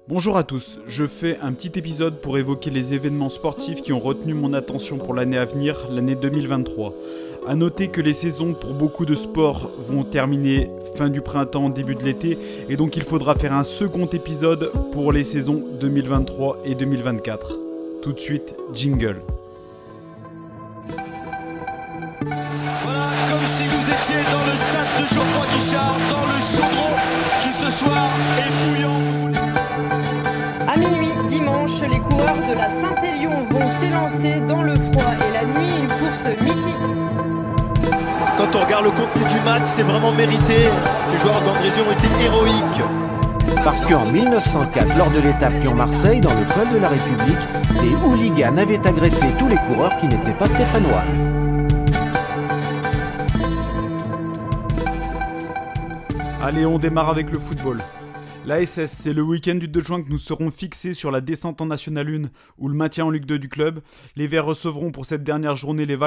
Bonjour à tous, je fais un petit épisode pour évoquer les événements sportifs qui ont retenu mon attention pour l'année à venir, l'année 2023. A noter que les saisons pour beaucoup de sports vont terminer fin du printemps, début de l'été, et donc il faudra faire un second épisode pour les saisons 2023 et 2024. Tout de suite, jingle. Voilà, comme si vous étiez dans le stade de Geoffroy Guichard, dans le chaudron qui ce soir est bouillant. À minuit, dimanche, les coureurs de la Saint-Élion vont s'élancer dans le froid et la nuit, une course mythique. Quand on regarde le contenu du match, c'est vraiment mérité. Ces joueurs d'Andrézieux ont été héroïques. Parce qu'en 1904, lors de l'étape Lyon-Marseille, dans le col de la République, des hooligans avaient agressé tous les coureurs qui n'étaient pas stéphanois. Allez, on démarre avec le football. L'ASS, c'est le week-end du 2 juin que nous serons fixés sur la descente en National 1 ou le maintien en Ligue 2 du club. Les Verts recevront pour cette dernière journée les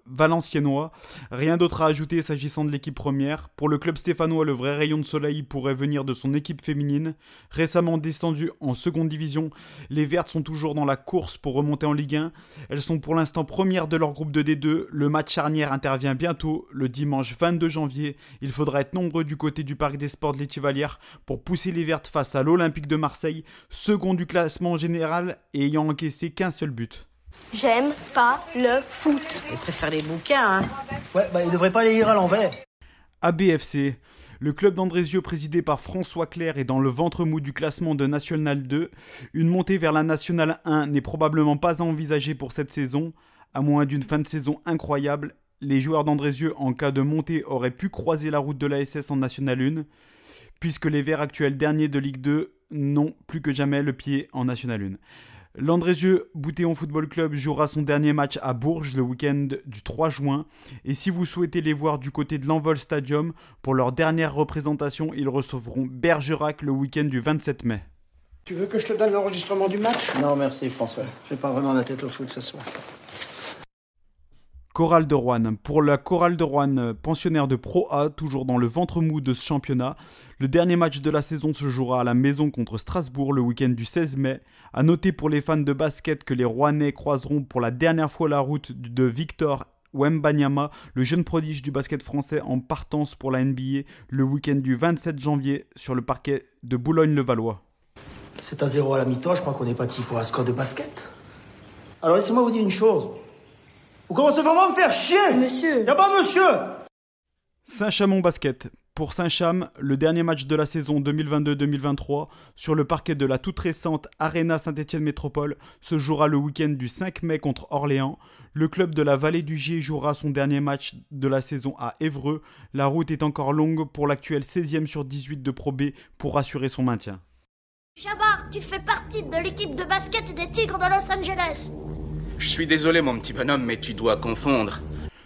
Valenciennois. Rien d'autre à ajouter s'agissant de l'équipe première. Pour le club stéphanois, le vrai rayon de soleil pourrait venir de son équipe féminine. Récemment descendue en seconde division, les Vertes sont toujours dans la course pour remonter en Ligue 1. Elles sont pour l'instant premières de leur groupe de D2. Le match charnière intervient bientôt, le dimanche 22 janvier. Il faudra être nombreux du côté du Parc des Sports de l'Étivalière pour pousser les Vertes face à l'Olympique de Marseille, second du classement général et ayant encaissé qu'un seul but. J'aime pas le foot. Il préfère les bouquins, hein. Ouais, il devrait pas les lire à l'envers. ABFC, le club d'Andrézieux présidé par François Clerc est dans le ventre mou du classement de National 2. Une montée vers la National 1 n'est probablement pas envisagée pour cette saison, à moins d'une fin de saison incroyable. Les joueurs d'Andrézieux, en cas de montée, auraient pu croiser la route de l'ASS en National 1. Puisque les Verts actuels derniers de Ligue 2 n'ont plus que jamais le pied en National 1. L'Andrézieux Boutéon Football Club jouera son dernier match à Bourges le week-end du 3 juin. Et si vous souhaitez les voir du côté de l'Envol Stadium, pour leur dernière représentation, ils recevront Bergerac le week-end du 27 mai. Tu veux que je te donne l'enregistrement du match ? Non, merci François. J'ai pas vraiment la tête au foot ce soir. Chorale de Roanne. Pour la Chorale de Roanne, pensionnaire de Pro A, toujours dans le ventre mou de ce championnat, le dernier match de la saison se jouera à la maison contre Strasbourg le week-end du 16 mai. A noter pour les fans de basket que les Rouennais croiseront pour la dernière fois la route de Victor Wembanyama, le jeune prodige du basket français en partance pour la NBA, le week-end du 27 janvier sur le parquet de Boulogne-le-Valois. C'est à 0 à la mi-temps, je crois qu'on est parti pour un score de basket. Alors laissez-moi vous dire une chose. Vous commencez vraiment à me faire chier. Monsieur. Y'a pas monsieur. Saint-Chamond Basket. Pour Saint-Cham, le dernier match de la saison 2022-2023 sur le parquet de la toute récente Arena Saint-Étienne Métropole se jouera le week-end du 5 mai contre Orléans. Le club de la Vallée du Gier jouera son dernier match de la saison à Évreux. La route est encore longue pour l'actuel 16e sur 18 de Pro B pour assurer son maintien. Jabbar, tu fais partie de l'équipe de basket des Tigres de Los Angeles. Je suis désolé mon petit bonhomme, mais tu dois confondre.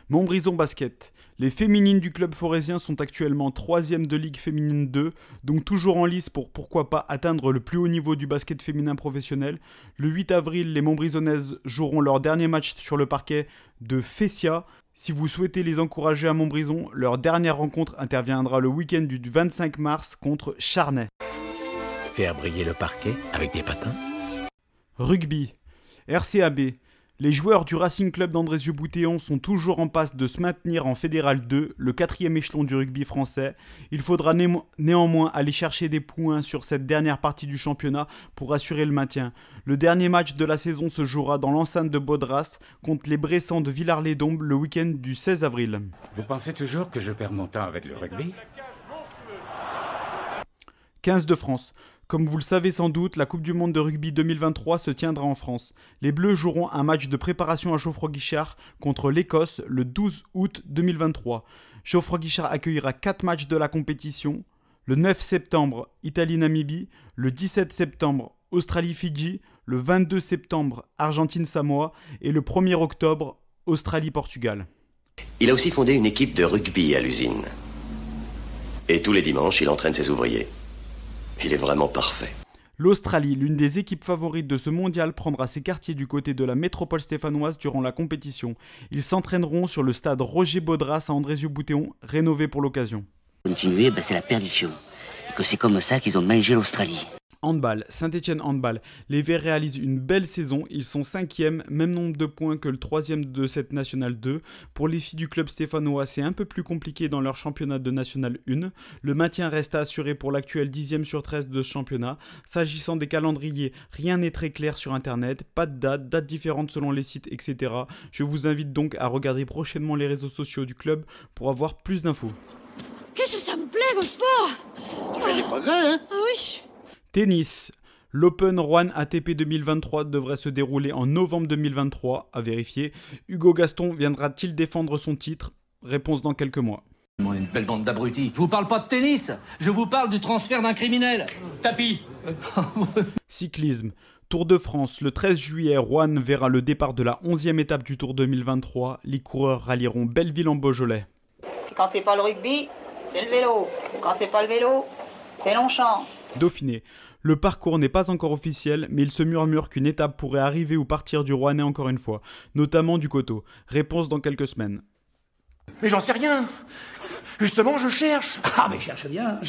Montbrison Basket. Les féminines du club forésien sont actuellement 3e de Ligue féminine 2, donc toujours en lice pour pourquoi pas atteindre le plus haut niveau du basket féminin professionnel. Le 8 avril, les Montbrisonnaises joueront leur dernier match sur le parquet de Fessia. Si vous souhaitez les encourager à Montbrison, leur dernière rencontre interviendra le week-end du 25 mars contre Charnay. Faire briller le parquet avec des patins. Rugby. RCAB. Les joueurs du Racing Club d'Andrézieux-Boutéon sont toujours en passe de se maintenir en Fédéral 2, le 4e échelon du rugby français. Il faudra néanmoins aller chercher des points sur cette dernière partie du championnat pour assurer le maintien. Le dernier match de la saison se jouera dans l'enceinte de Baudras contre les Bressans de Villars-les-Dombes le week-end du 16 avril. Vous pensez toujours que je perds mon temps avec le rugby ? 15 de France. Comme vous le savez sans doute, la Coupe du Monde de rugby 2023 se tiendra en France. Les Bleus joueront un match de préparation à Geoffroy Guichard contre l'Écosse le 12 août 2023. Geoffroy Guichard accueillera 4 matchs de la compétition. Le 9 septembre, Italie-Namibie. Le 17 septembre, Australie-Fidji. Le 22 septembre, Argentine-Samoa. Et le 1er octobre, Australie-Portugal. Il a aussi fondé une équipe de rugby à l'usine. Et tous les dimanches, il entraîne ses ouvriers. Il est vraiment parfait. L'Australie, l'une des équipes favorites de ce mondial, prendra ses quartiers du côté de la métropole stéphanoise durant la compétition. Ils s'entraîneront sur le stade Roger Baudras à Andrézieux-Boutéon, rénové pour l'occasion. Continuer, c'est la perdition. Et que c'est comme ça qu'ils ont mangé l'Australie. Handball, Saint-Etienne Handball. Les Verts réalisent une belle saison, ils sont 5e, même nombre de points que le 3e de cette Nationale 2. Pour les filles du club stéphanois, c'est un peu plus compliqué dans leur championnat de Nationale 1. Le maintien reste assuré pour l'actuel 10e sur 13 de ce championnat. S'agissant des calendriers, rien n'est très clair sur internet, pas de dates différentes selon les sites, etc. Je vous invite donc à regarder prochainement les réseaux sociaux du club pour avoir plus d'infos. Qu'est-ce que ça me plaît comme sport? Tu fais des progrès, hein? Ah oui. Tennis. L'Open Rouen ATP 2023 devrait se dérouler en novembre 2023, à vérifier. Hugo Gaston viendra-t-il défendre son titre? Réponse dans quelques mois. Une belle bande d'abrutis. Je vous parle pas de tennis, je vous parle du transfert d'un criminel. Tapis. Cyclisme. Tour de France, le 13 juillet, Rouen verra le départ de la 11e étape du Tour 2023. Les coureurs rallieront Belleville en Beaujolais. Et quand c'est pas le rugby, c'est le vélo. Quand c'est pas le vélo, c'est Longchamp. Dauphiné. Le parcours n'est pas encore officiel, mais il se murmure qu'une étape pourrait arriver ou partir du Rouennais encore une fois, notamment du Coteau. Réponse dans quelques semaines. Mais j'en sais rien. Justement, je cherche. Ah, mais cherche bien.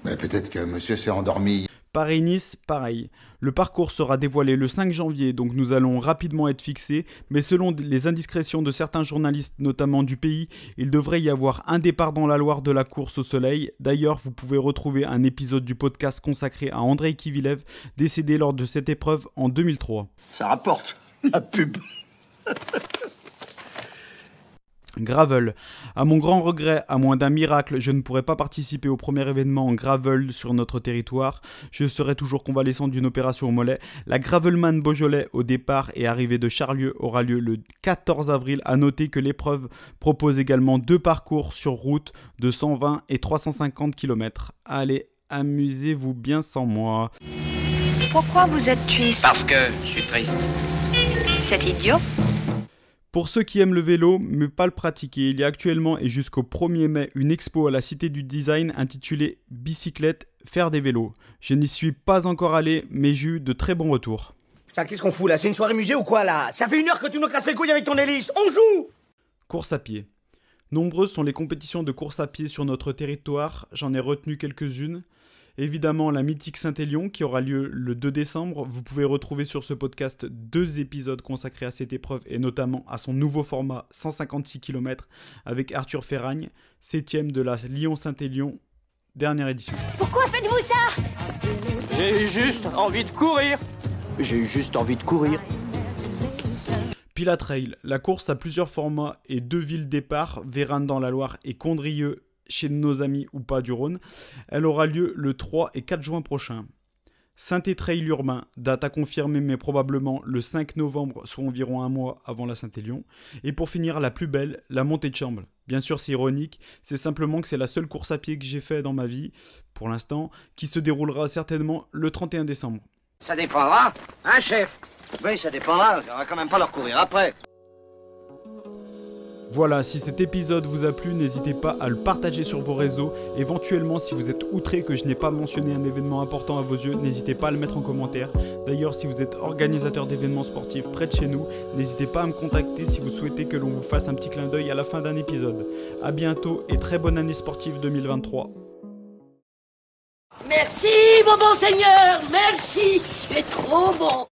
Mais peut-être que monsieur s'est endormi. Paris-Nice, pareil. Le parcours sera dévoilé le 5 janvier, donc nous allons rapidement être fixés, mais selon les indiscrétions de certains journalistes, notamment du Pays, il devrait y avoir un départ dans la Loire de la course au soleil. D'ailleurs, vous pouvez retrouver un épisode du podcast consacré à Andrei Kivilev, décédé lors de cette épreuve en 2003. Ça rapporte, la pub. Gravel. À mon grand regret, à moins d'un miracle, je ne pourrai pas participer au premier événement en gravel sur notre territoire. Je serai toujours convalescent d'une opération au mollet. La Gravelman Beaujolais au départ et arrivée de Charlieu aura lieu le 14 avril. À noter que l'épreuve propose également 2 parcours sur route de 120 et 350 km. Allez, amusez-vous bien sans moi. Pourquoi vous êtes triste? Parce que je suis triste. C'est idiot. Pour ceux qui aiment le vélo, mais pas le pratiquer, il y a actuellement et jusqu'au 1er mai une expo à la Cité du Design intitulée « Bicyclette, faire des vélos ». Je n'y suis pas encore allé, mais j'ai eu de très bons retours. Putain, qu'est-ce qu'on fout là? C'est une soirée musée ou quoi là? Ça fait 1 heure que tu nous casses les couilles avec ton hélice. On joue! Course à pied. Nombreuses sont les compétitions de course à pied sur notre territoire, j'en ai retenu quelques-unes. Évidemment, la mythique Saint-Élion qui aura lieu le 2 décembre. Vous pouvez retrouver sur ce podcast 2 épisodes consacrés à cette épreuve et notamment à son nouveau format 156 km avec Arthur Ferragne, 7ème de la Lyon-Saint-Élion, dernière édition. Pourquoi faites-vous ça? J'ai juste envie de courir. Pilat Trail, la course a plusieurs formats et 2 villes départ, Vérane dans la Loire et Condrieu chez nos amis ou pas du Rhône. Elle aura lieu le 3 et 4 juin prochain. Saint-Trail urbain, date à confirmer mais probablement le 5 novembre, soit environ un mois avant la Saint-Élion. Et pour finir, la plus belle, la montée de Chamble. Bien sûr c'est ironique, c'est simplement que c'est la seule course à pied que j'ai fait dans ma vie, pour l'instant, qui se déroulera certainement le 31 décembre. Ça dépendra, hein chef? Oui, ça dépendra, on va quand même pas leur courir après. Voilà, si cet épisode vous a plu, n'hésitez pas à le partager sur vos réseaux. Éventuellement, si vous êtes outré que je n'ai pas mentionné un événement important à vos yeux, n'hésitez pas à le mettre en commentaire. D'ailleurs, si vous êtes organisateur d'événements sportifs près de chez nous, n'hésitez pas à me contacter si vous souhaitez que l'on vous fasse un petit clin d'œil à la fin d'un épisode. A bientôt et très bonne année sportive 2023. Merci, mon bon Seigneur, merci, tu es trop bon.